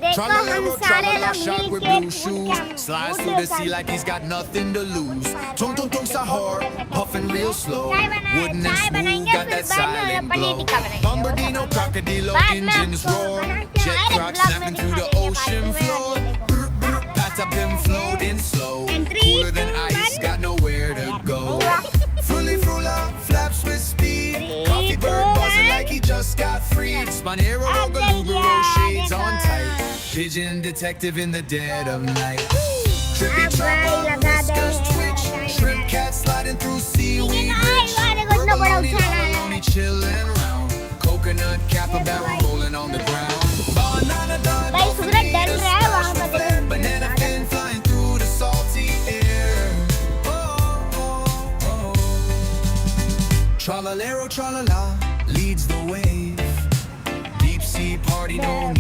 देखो हम Tralala, सारे tralala, लोग shark with मिलके blue shoes. Slides through the sea like he's got nothing to lose. Tung tung tung sahur, puffing real slow. Wooden and smooth, got that silent glow. Bombardino, crocodilo, engines roar. Jet clock snapping through the ocean floor. Packed up him floating slow. Cooler than ice, got nowhere to go. Fully frula, flaps with speed. Coffee bird buzzing like he just got freed. Spinero, Galugaro, shades on tight. Pigeon detective in the dead of night. Trippy chopper, whiskers twitch. Shrimp cat sliding through seaweed rich. Berbaloni, baloney chilling round. Coconut capybara rolling on the ground. Banana dog, भाई सूरज डर रहा है वहाँ पर देखो। banana fin flying through the salty air. Tralalero, tralala, leads the wave. Deep sea party, no